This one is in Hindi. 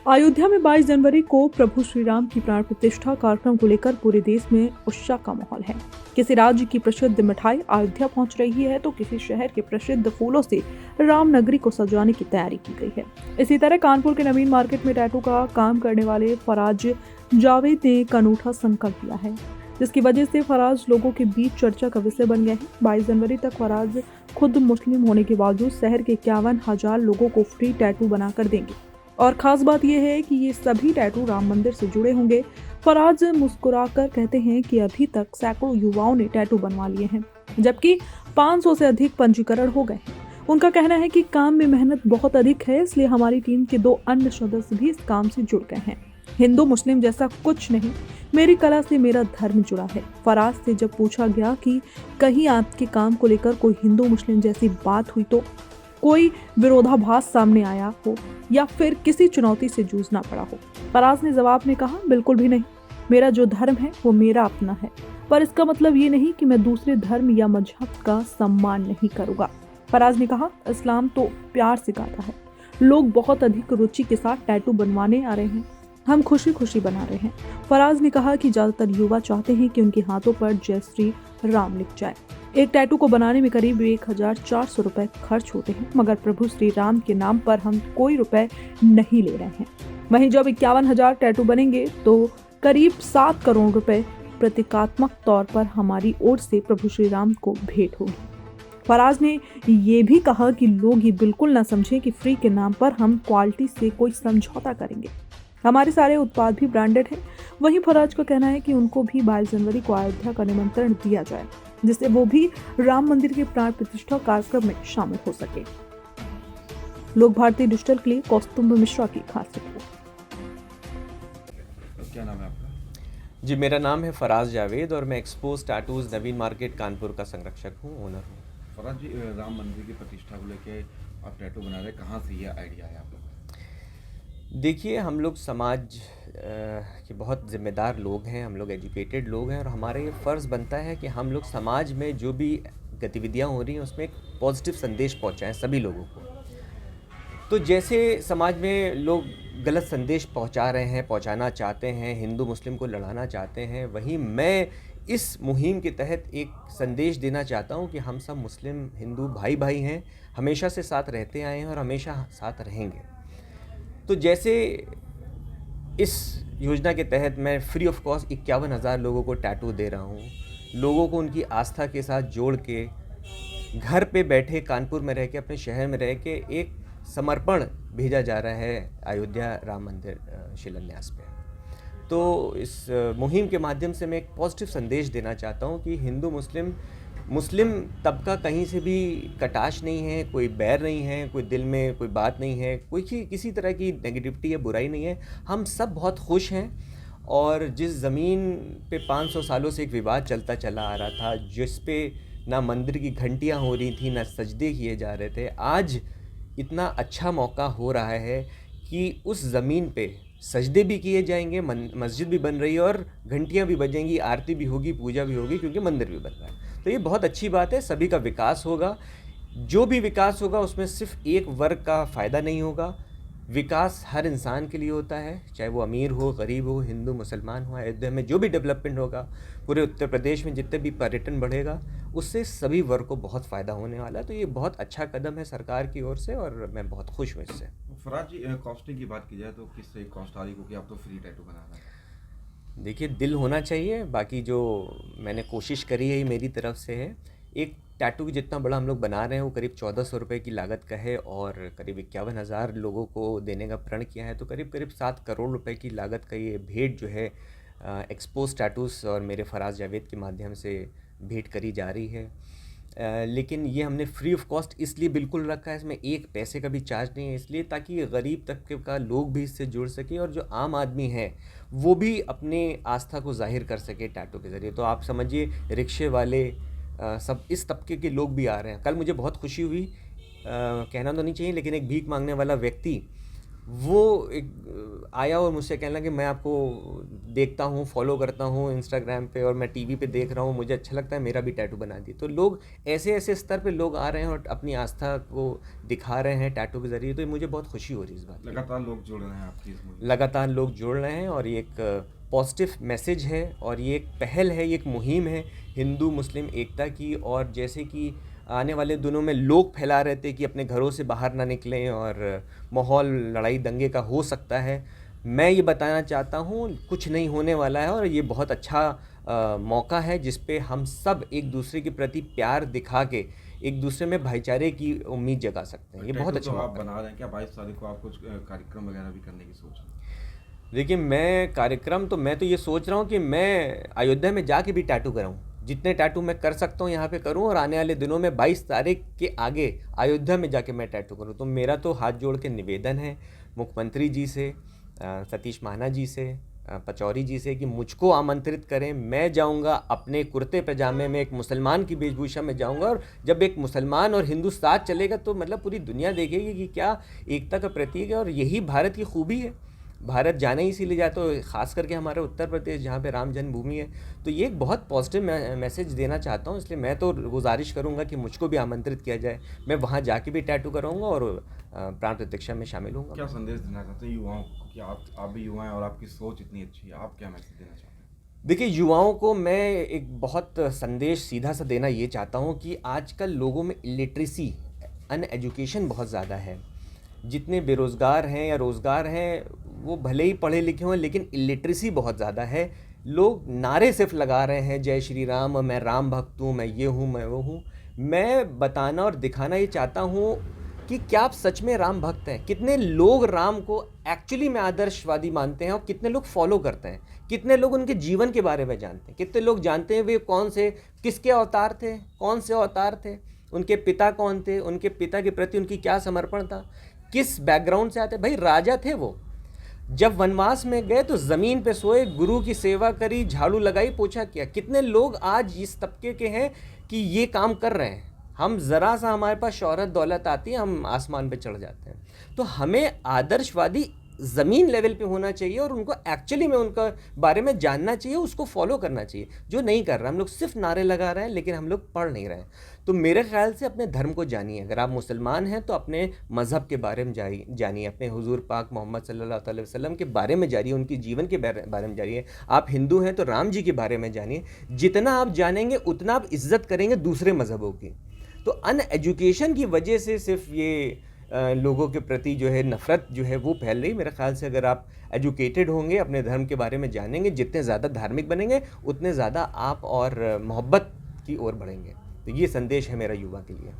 अयोध्या में 22 जनवरी को प्रभु श्री राम की प्राण प्रतिष्ठा कार्यक्रम को लेकर पूरे देश में उत्साह का माहौल है। किसी राज्य की प्रसिद्ध मिठाई अयोध्या पहुंच रही है तो किसी शहर के प्रसिद्ध फूलों से राम नगरी को सजाने की तैयारी की गई है। इसी तरह कानपुर के नवीन मार्केट में टैटू का काम करने वाले फराज जावेद ने एक अनूठा संकल्प लिया है, जिसकी वजह से फराज लोगों के बीच चर्चा का विषय बन गया है। 22 जनवरी तक फराज खुद मुस्लिम होने के बावजूद शहर के 51,000 लोगों को फ्री टैटू बनाकर देंगे और खास बात यह है कि ये सभी टैटू राम मंदिर से जुड़े होंगे। फराज मुस्कुराकर कहते हैं कि अभी तक सैकड़ों युवाओं ने टैटू बनवा लिए हैं, जबकि 500 से अधिक पंजीकरण हो गए हैं। उनका कहना है कि काम में मेहनत बहुत अधिक है, इसलिए हमारी टीम के 2 अन्य सदस्य भी इस काम से जुड़ गए हैं। हिंदू मुस्लिम जैसा कुछ नहीं, मेरी कला से मेरा धर्म जुड़ा है। फराज से जब पूछा गया कि कहीं आपके काम को लेकर कोई हिंदू मुस्लिम जैसी बात हुई तो कोई विरोधाभास सामने आया हो या फिर किसी चुनौती से जूझना पड़ा हो, फराज ने जवाब में कहा, बिल्कुल भी नहीं। मेरा जो धर्म है वो मेरा अपना है, पर इसका मतलब ये नहीं कि मैं दूसरे धर्म या मजहब का सम्मान नहीं करूंगा। फराज ने कहा, इस्लाम तो प्यार सिखाता है। लोग बहुत अधिक रुचि के साथ टैटू बनवाने आ रहे हैं, हम खुशी खुशी बना रहे हैं। फराज ने कहा कि ज्यादातर युवा चाहते हैं कि उनके हाथों पर जय श्री राम लिख जाए। एक टैटू को बनाने में करीब 1,400 रुपए खर्च होते हैं, मगर प्रभु श्री राम के नाम पर हम कोई रुपए नहीं ले रहे हैं। वहीं जब 51,000 टैटू बनेंगे तो करीब 7 करोड़ रुपए प्रतीकात्मक तौर पर हमारी ओर से प्रभु श्री राम को भेंट होगी। फराज ने ये भी कहा कि लोग ये बिल्कुल न समझें कि फ्री के नाम पर हम क्वालिटी से कोई समझौता करेंगे। हमारे सारे उत्पाद भी ब्रांडेड हैं। वहीं फराज का कहना है कि उनको भी 22 जनवरी को अयोध्या का निमंत्रण दिया जाए, जिससे वो भी राम मंदिर के प्राण प्रतिष्ठा कार्यक्रम में शामिल हो सके। लोक भारती डिजिटल के लिए कौस्तुभ मिश्रा की खास रिपोर्ट। क्या नाम है आपका? जी, मेरा नाम है फराज जावेद और मैं एक्सपोज टैटूज नवीन मार्केट कानपुर का संरक्षक हूँ, ओनर हूँ। फराज जी, राम मंदिर की प्रतिष्ठा को लेके आप टैटू बना रहे हैं, कहाँ से ये आइडिया है आप लोग? देखिए, हम लोग समाज के बहुत ज़िम्मेदार लोग हैं, हम लोग एजुकेटेड लोग हैं और हमारा ये फ़र्ज़ बनता है कि हम लोग समाज में जो भी गतिविधियाँ हो रही हैं उसमें एक पॉजिटिव संदेश पहुँचाएँ सभी लोगों को। तो जैसे समाज में लोग गलत संदेश पहुँचा रहे हैं, पहुँचाना चाहते हैं, हिंदू मुस्लिम को लड़ाना चाहते हैं, वहीं मैं इस मुहिम के तहत एक संदेश देना चाहता हूँ कि हम सब मुस्लिम हिंदू भाई भाई हैं, हमेशा से साथ रहते आए हैं और हमेशा साथ रहेंगे। तो जैसे इस योजना के तहत मैं फ्री ऑफ कॉस्ट 51,000 लोगों को टैटू दे रहा हूँ, लोगों को उनकी आस्था के साथ जोड़ के घर पे बैठे कानपुर में रह के, अपने शहर में रह के एक समर्पण भेजा जा रहा है अयोध्या राम मंदिर शिलान्यास पे। तो इस मुहिम के माध्यम से मैं एक पॉजिटिव संदेश देना चाहता हूँ कि हिंदू मुस्लिम तबका कहीं से भी कटाश नहीं है, कोई बैर नहीं है, कोई दिल में कोई बात नहीं है, कोई किसी तरह की नेगेटिविटी या बुराई नहीं है। हम सब बहुत खुश हैं और जिस ज़मीन पे 500 सालों से एक विवाद चलता चला आ रहा था, जिस पे ना मंदिर की घंटियां हो रही थी, ना सजदे किए जा रहे थे, आज इतना अच्छा मौका हो रहा है कि उस ज़मीन पे सजदे भी किए जाएंगे, मस्जिद भी बन रही है और घंटियां भी बजेंगी, आरती भी होगी, पूजा भी होगी, क्योंकि मंदिर भी बन रहा है। तो ये बहुत अच्छी बात है, सभी का विकास होगा। जो भी विकास होगा उसमें सिर्फ एक वर्ग का फ़ायदा नहीं होगा, विकास हर इंसान के लिए होता है, चाहे वो अमीर हो, गरीब हो, हिंदू मुसलमान हो। अयोध्या में जो भी डेवलपमेंट होगा, पूरे उत्तर प्रदेश में जितने भी पर्यटन बढ़ेगा, उससे सभी वर्ग को बहुत फ़ायदा होने वाला है। तो ये बहुत अच्छा कदम है सरकार की ओर से और मैं बहुत खुश हूँ इससे। फराज जी, कॉस्टिंग की बात की जाए तो किस से कॉस्ट आ रही, क्योंकि आप तो फ्री टैटू बना रहे हैं? देखिए, दिल होना चाहिए, बाकी जो मैंने कोशिश करी है ये मेरी तरफ से है। एक टैटू जितना बड़ा हम लोग बना रहे हैं वो करीब 1,400 रुपये की लागत का है और करीब 51,000 लोगों को देने का प्रण किया है, तो करीब 7 करोड़ रुपए की लागत का ये भेंट जो है एक्सपोज टैटूज़ और मेरे फराज जावेद के माध्यम से भेंट करी जा रही है। लेकिन ये हमने फ्री ऑफ कॉस्ट इसलिए बिल्कुल रखा है, इसमें एक पैसे का भी चार्ज नहीं है, इसलिए ताकि गरीब तबके का लोग भी इससे जुड़ सके और जो आम आदमी है वो भी अपने आस्था को जाहिर कर सके टैटू के ज़रिए। तो आप समझिए, रिक्शे वाले सब इस तबके के लोग भी आ रहे हैं। कल मुझे बहुत खुशी हुई, कहना तो नहीं चाहिए, लेकिन एक भीख मांगने वाला व्यक्ति वो एक आया और मुझसे कहने लगा कि मैं आपको देखता हूँ, फॉलो करता हूँ इंस्टाग्राम पे और मैं टीवी पे देख रहा हूँ, मुझे अच्छा लगता है, मेरा भी टैटू बना दिए। तो लोग ऐसे ऐसे स्तर पे लोग आ रहे हैं और अपनी आस्था को दिखा रहे हैं टैटू के ज़रिए, तो मुझे बहुत खुशी हो रही है इस बात की। लगातार लोग जुड़ रहे हैं आपकी इस मूवी लगातार लोग जुड़ रहे हैं और ये एक पॉजिटिव मैसेज है और ये एक पहल है, ये एक मुहिम है हिंदू मुस्लिम एकता की। और जैसे कि आने वाले दिनों में लोग फैला रहे थे कि अपने घरों से बाहर ना निकलें और माहौल लड़ाई दंगे का हो सकता है, मैं ये बताना चाहता हूँ कुछ नहीं होने वाला है। और ये बहुत अच्छा मौका है जिस पे हम सब एक दूसरे के प्रति प्यार दिखा के एक दूसरे में भाईचारे की उम्मीद जगा सकते हैं। ये बहुत अच्छा तो आप मौका है। बना रहे हैं क्या 22 तारीख को आप कुछ कार्यक्रम वगैरह भी करने की सोच रहे हैं? देखिए, मैं तो ये सोच रहा हूँ कि मैं अयोध्या में जाके भी टैटू कराऊँ, जितने टैटू मैं कर सकता हूँ यहाँ पे करूँ और आने वाले दिनों में 22 तारीख के आगे अयोध्या में जाके मैं टैटू करूँ। तो मेरा तो हाथ जोड़ के निवेदन है मुख्यमंत्री जी से, सतीश महाना जी से, पचौरी जी से कि मुझको आमंत्रित करें। मैं जाऊंगा अपने कुर्ते पैजामे में, एक मुसलमान की वेशभूषा में जाऊंगा। और जब एक मुसलमान और हिंदू साथ चलेगा तो मतलब पूरी दुनिया देखेगी कि क्या एकता का प्रतीक है। और यही भारत की खूबी है, भारत जाने ही इसीलिए जाते हो, ख़ास करके हमारे उत्तर प्रदेश जहाँ पे राम जन्मभूमि है। तो ये एक बहुत पॉजिटिव मैसेज देना चाहता हूँ, इसलिए मैं तो गुजारिश करूँगा कि मुझको भी आमंत्रित किया जाए। मैं वहाँ जाके भी टैटू कराऊँगा और प्राण प्रतिष्ठा में शामिल होऊंगा। क्या संदेश देना चाहते हैं युवाओं को कि आप भी युवा हैं और आपकी सोच इतनी अच्छी है, आप क्या मैसेज देना चाहते हैं? देखिए, युवाओं को मैं एक बहुत संदेश सीधा सा देना ये चाहता हूँ कि आजकल लोगों में इलिटरेसी, अनएजुकेशन बहुत ज़्यादा है। जितने बेरोज़गार हैं या रोज़गार हैं वो भले ही पढ़े लिखे हों, लेकिन इलिटरेसी बहुत ज़्यादा है। लोग नारे सिर्फ लगा रहे हैं, जय श्री राम, मैं राम भक्त हूँ, मैं ये हूँ, मैं वो हूँ। मैं बताना और दिखाना ये चाहता हूँ कि क्या आप सच में राम भक्त हैं? कितने लोग राम को एक्चुअली में आदर्शवादी मानते हैं और कितने लोग फॉलो करते हैं? कितने लोग उनके जीवन के बारे में जानते हैं? कितने लोग जानते हैं वे कौन से, किसके अवतार थे, कौन से अवतार थे, उनके पिता कौन थे, उनके पिता के प्रति उनकी क्या समर्पण था, किस बैकग्राउंड से आते? भाई राजा थे वो, जब वनवास में गए तो ज़मीन पे सोए, गुरु की सेवा करी, झाड़ू लगाई, पोछा किया। कितने लोग आज इस तबके के हैं कि ये काम कर रहे हैं? हम ज़रा सा हमारे पास शोहरत दौलत आती है, हम आसमान पे चढ़ जाते हैं। तो हमें आदर्शवादी ज़मीन लेवल पे होना चाहिए और उनको एक्चुअली में उनका बारे में जानना चाहिए, उसको फॉलो करना चाहिए, जो नहीं कर रहा। हम लोग सिर्फ नारे लगा रहे हैं लेकिन हम लोग पढ़ नहीं रहे हैं। तो मेरे ख्याल से अपने धर्म को जानिए। अगर आप मुसलमान हैं तो अपने मज़हब के बारे में जानिए, अपने हुजूर पाक मोहम्मद सल्लल्लाहु अलैहि वसल्लम के बारे में जानिए, उनकी जीवन के बारे में जानिए। आप हिंदू हैं तो राम जी के बारे में जानिए। जितना आप जानेंगे उतना आप इज्जत करेंगे दूसरे मज़हबों की। तो अनएजुकेशन की वजह से सिर्फ ये लोगों के प्रति जो है नफ़रत जो है वो फैल रही। मेरे ख़्याल से अगर आप एजुकेटेड होंगे, अपने धर्म के बारे में जानेंगे, जितने ज़्यादा धार्मिक बनेंगे उतने ज़्यादा आप और मोहब्बत की ओर बढ़ेंगे। तो ये संदेश है मेरा युवा के लिए।